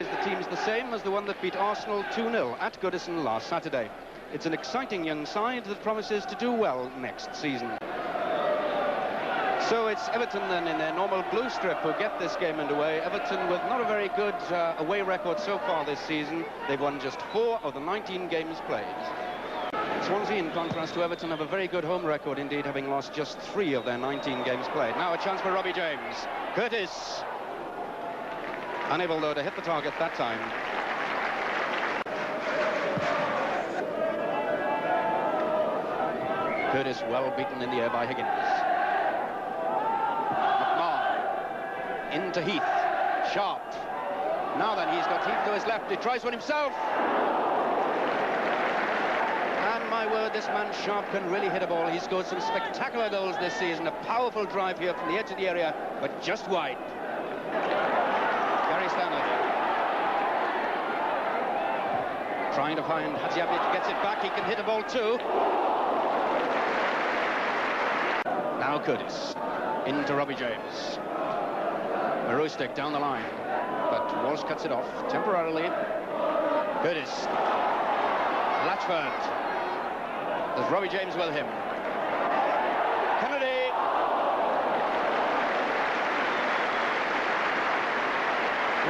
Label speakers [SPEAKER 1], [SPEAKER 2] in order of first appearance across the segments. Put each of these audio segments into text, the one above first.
[SPEAKER 1] The team's the same as the one that beat Arsenal 2-0 at Goodison last Saturday. It's an exciting young side that promises to do well next season. So it's Everton then in their normal blue strip who get this game underway. Everton with not a very good away record so far this season. They've won just 4 of the 19 games played. Swansea, in contrast to Everton, have a very good home record indeed, having lost just 3 of their 19 games played. Now a chance for Robbie James. Curtis. Unable, though, to hit the target that time. Curtis well beaten in the air by Higgins. McMahon into Heath. Sharp. Now then, he's got Heath to his left. He tries one himself. And my word, this man Sharp can really hit a ball. He scored some spectacular goals this season. A powerful drive here from the edge of the area, but just wide. Stanley trying to find Hadziabic, gets it back. He can hit a ball too. Now Curtis into Robbie James. Marustic down the line, but Walsh cuts it off temporarily. Curtis. Latchford. There's Robbie James with him. Kennedy.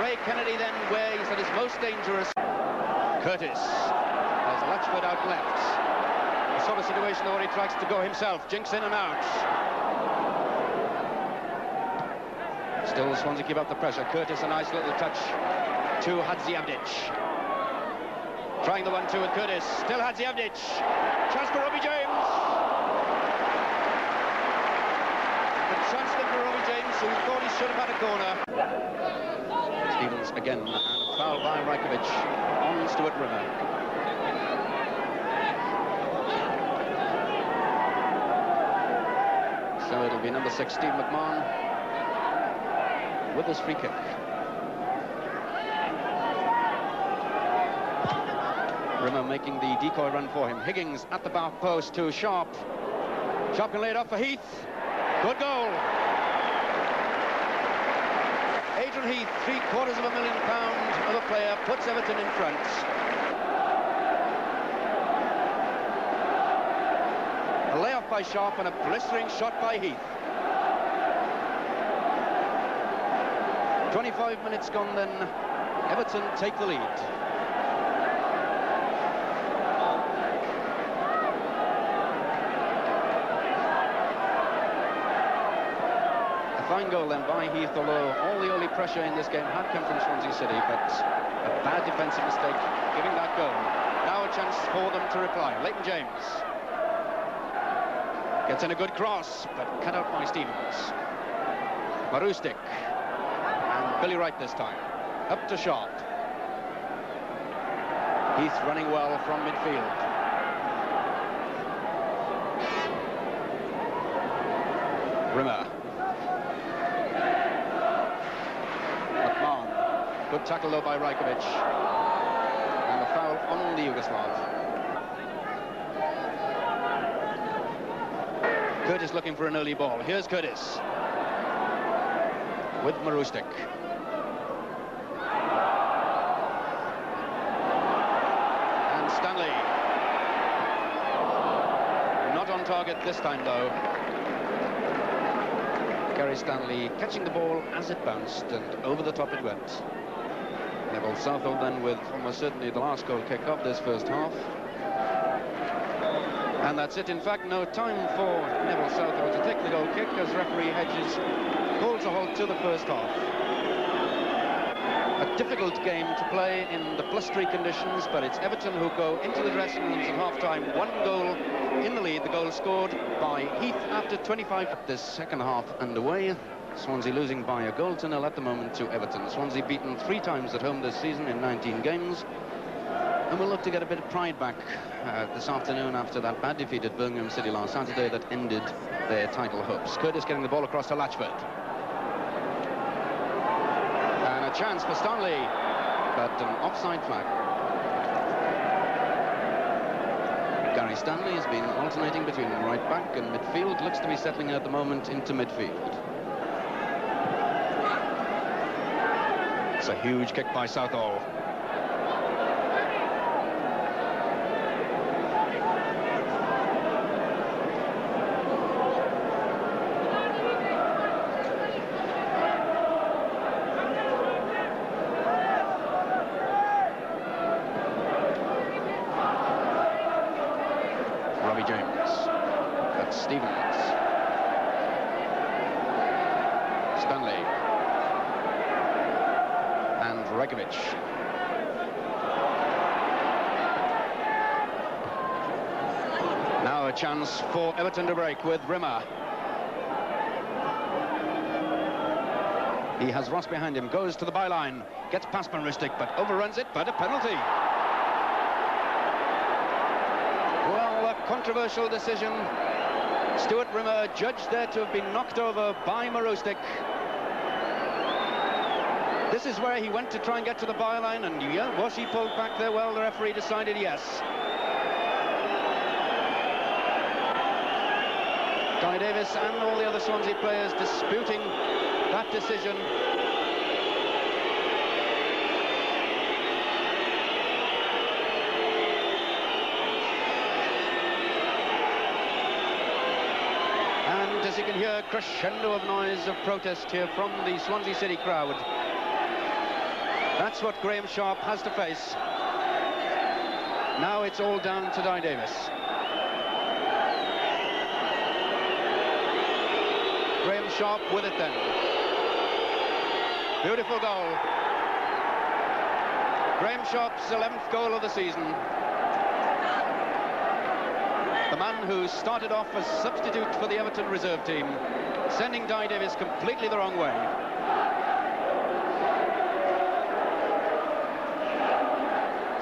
[SPEAKER 1] Ray Kennedy then where he's at his most dangerous. Curtis has Latchford out left. The sort of situation where he tries to go himself. Jinks in and out. Still Swansea keep up the pressure. Curtis a nice little touch to Hadziabic. Trying the 1-2 with Curtis. Still Hadziabic. Chance for Robbie James. The chance then for Robbie James, who thought he should have had a corner. Stevens again, and a foul by Rajkovic on Stuart Rimmer. So it'll be number 6, Steve McMahon, with his free kick. Rimmer making the decoy run for him. Higgins at the back post to Sharp. Sharp can lay it off for Heath. Good goal. Heath, £750,000 of a player, puts Everton in front. A layoff by Sharp and a blistering shot by Heath. 25 minutes gone then, Everton take the lead. Fine goal then by Heath, although all the early pressure in this game had come from Swansea City, but a bad defensive mistake giving that goal. Now a chance for them to reply. Leighton James gets in a good cross, but cut out by Stevens. Marustic and Billy Wright this time. Up to Sharp. Heath running well from midfield. Rimmer. Good tackle though by Rajkovic. And a foul on the Yugoslav. Curtis looking for an early ball. Here's Curtis. With Marustic. And Stanley. Not on target this time though. Gary Stanley catching the ball as it bounced and over the top it went. Neville Southall then with almost certainly the last goal kick of this first half. And that's it. In fact, no time for Neville Southall to take the goal kick as referee Hedges calls a halt to the first half. A difficult game to play in the blustery conditions, but it's Everton who go into the dressing rooms at half-time. 1 goal in the lead. The goal scored by Heath after 25. This second half underway. Swansea losing by a goal to 0 at the moment to Everton. Swansea beaten 3 times at home this season in 19 games. And we'll look to get a bit of pride back this afternoon after that bad defeat at Birmingham City last Saturday that ended their title hopes. Curtis getting the ball across to Latchford. And a chance for Stanley, but an offside flag. Gary Stanley has been alternating between right back and midfield. Looks to be settling at the moment into midfield. It's a huge kick by Southall. Now a chance for Everton to break with Rimmer. He has Ross behind him, goes to the byline, gets past Marustic, but overruns it, but a penalty. Well, a controversial decision. Stuart Rimmer judged there to have been knocked over by Marustic. This is where he went to try and get to the byline, and yeah, was he pulled back there? Well, the referee decided yes. Guy Davis and all the other Swansea players disputing that decision. And as you can hear, crescendo of noise of protest here from the Swansea City crowd. That's what Graham Sharp has to face. Now it's all down to Guy Davis. Graham Sharp with it then. Beautiful goal. Graham Sharp's 11th goal of the season. The man who started off as substitute for the Everton reserve team, sending Guy Davis completely the wrong way.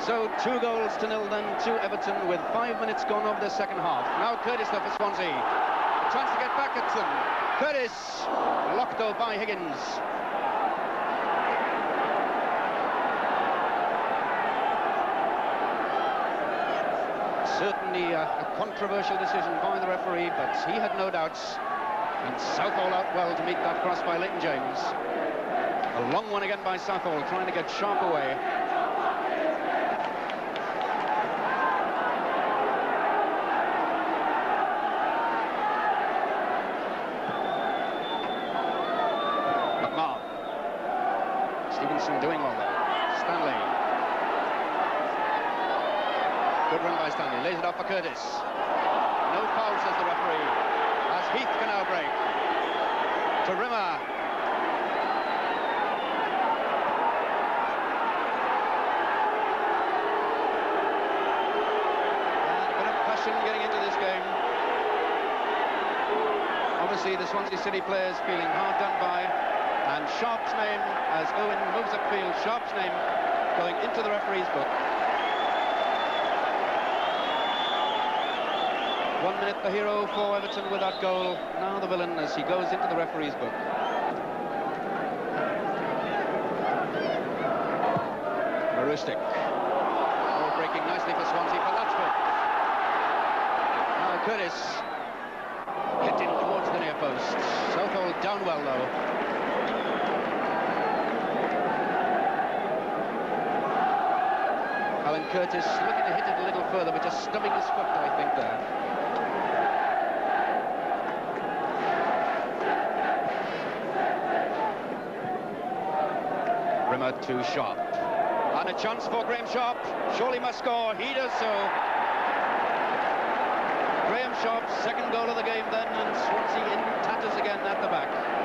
[SPEAKER 1] So 2-0 then to Everton with 5 minutes gone of the second half. Now Curtis though for Swansea. A chance to get back at them. Curtis, blocked though by Higgins. Certainly a controversial decision by the referee, but he had no doubts. And Southall out well to meet that cross by Leighton James. A long one again by Southall, trying to get Sharp away. Doing well there. Stanley. Good run by Stanley. Lays it off for Curtis. No foul, says the referee. As Heath can now break. To Rimmer. And a bit of passion getting into this game. Obviously, the Swansea City players feeling hard done by. And Sharp's name, as Owen moves upfield, Sharp's name going into the referee's book. 1 minute the hero for Everton with that goal. Now the villain as he goes into the referee's book. Marustic. Ball breaking nicely for Swansea for Latchford. Now Curtis. Hit in towards the near post. Southall down well though. Alan Curtis looking to hit it a little further, but just stubbing his foot, I think, there. Rimmer to Sharp. And a chance for Graham Sharp. Surely must score. He does so. Graham Sharp's second goal of the game then, and Swansea in tatters again at the back.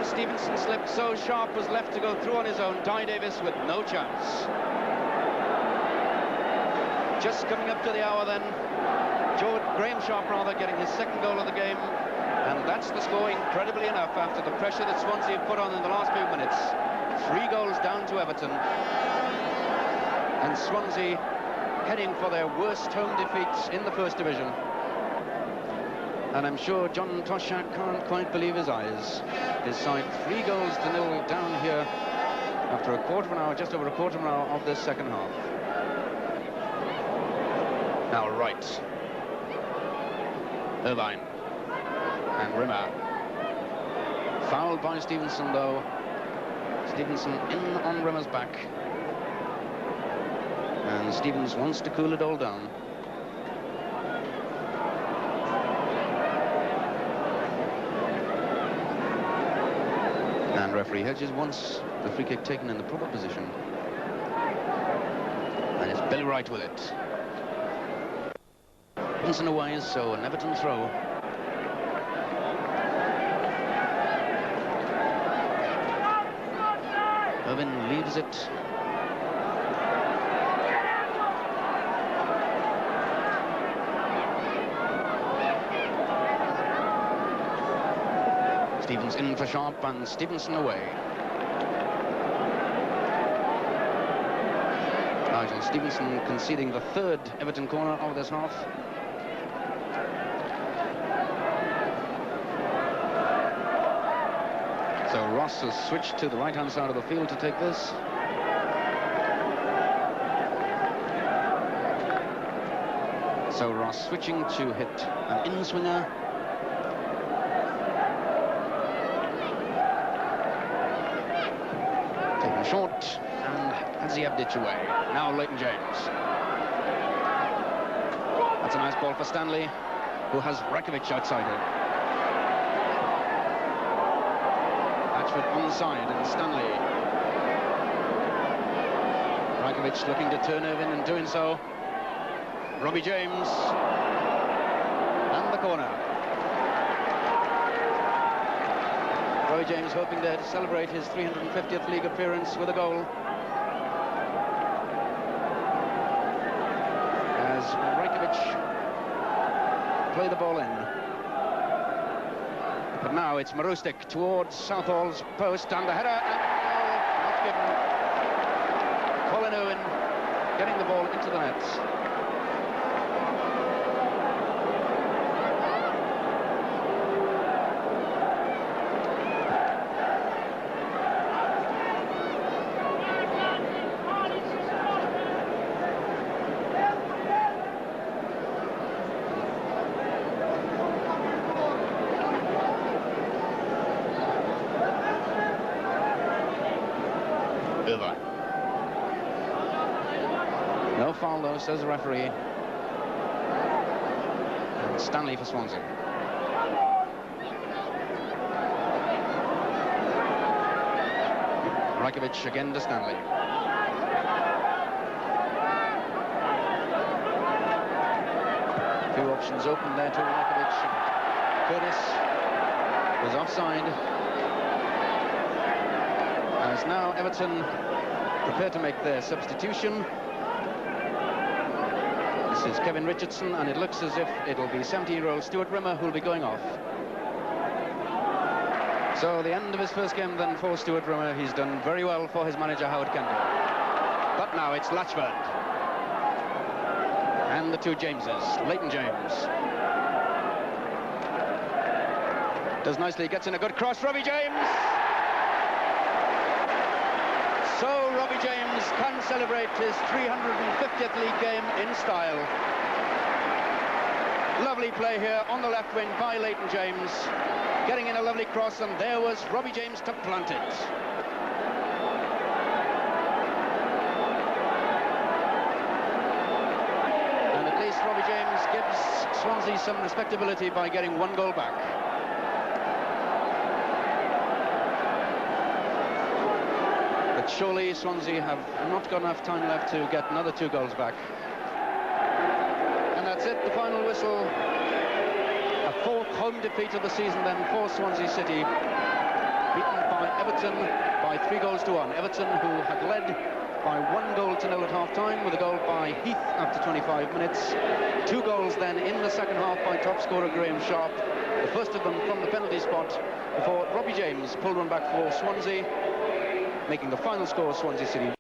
[SPEAKER 1] Stevenson slipped, so Sharp was left to go through on his own. Guy Davis with no chance. Just coming up to the hour then. Graham Sharp rather getting his second goal of the game. And that's the score, incredibly enough, after the pressure that Swansea have put on in the last few minutes. 3 goals down to Everton. And Swansea heading for their worst home defeats in the First Division. And I'm sure John Toshak can't quite believe his eyes. His side 3-0 down here after a quarter of an hour, just over a quarter of an hour of this second half. Now Wright. Irvine. And Rimmer. Fouled by Stevenson, though. Stevenson in on Rimmer's back. And Stevens wants to cool it all down. And referee Hedges wants the free kick taken in the proper position. And it's Billy Wright with it. Stevenson away, so an Everton throw. Irvin leaves it. Stevens in for Sharp and Stevenson away. Nigel Stevenson conceding the third Everton corner of this half. So Ross has switched to the right-hand side of the field to take this. So Ross switching to hit an in-swinger. Taken short, and Hadziabdic away. Now Leighton James. That's a nice ball for Stanley, who has Rakovic outside him. Onside, and Stanley. Rakovic looking to turn Irvin and doing so. Robbie James. And the corner. Robbie James hoping there to celebrate his 350th league appearance with a goal. As Rakovic play the ball in. But now it's Marustic towards Southall's post, and the header, and not given. Colin Owen getting the ball into the net. No foul, though, says the referee. And Stanley for Swansea. Rakovic again to Stanley. A few options open there to Rakovic. Curtis was offside. As now Everton prepare to make their substitution. This is Kevin Richardson, and it looks as if it'll be 70-year-old Stuart Rimmer who'll be going off. So the end of his first game then for Stuart Rimmer. He's done very well for his manager Howard Kendall. But now it's Latchford. And the two Jameses, Leighton James. Does nicely, gets in a good cross, Robbie James. So Robbie James can celebrate his 350th league game in style. Lovely play here on the left wing by Leighton James. Getting in a lovely cross, and there was Robbie James to plant it. And at least Robbie James gives Swansea some respectability by getting one goal back. Surely Swansea have not got enough time left to get another 2 goals back. And that's it, the final whistle. A 4th home defeat of the season then for Swansea City. Beaten by Everton by 3-1. Everton, who had led by 1-0 at half-time, with a goal by Heath after 25 minutes. 2 goals then in the second half by top scorer Graham Sharp. The first of them from the penalty spot, before Robbie James pulled one back for Swansea, making the final score Swansea City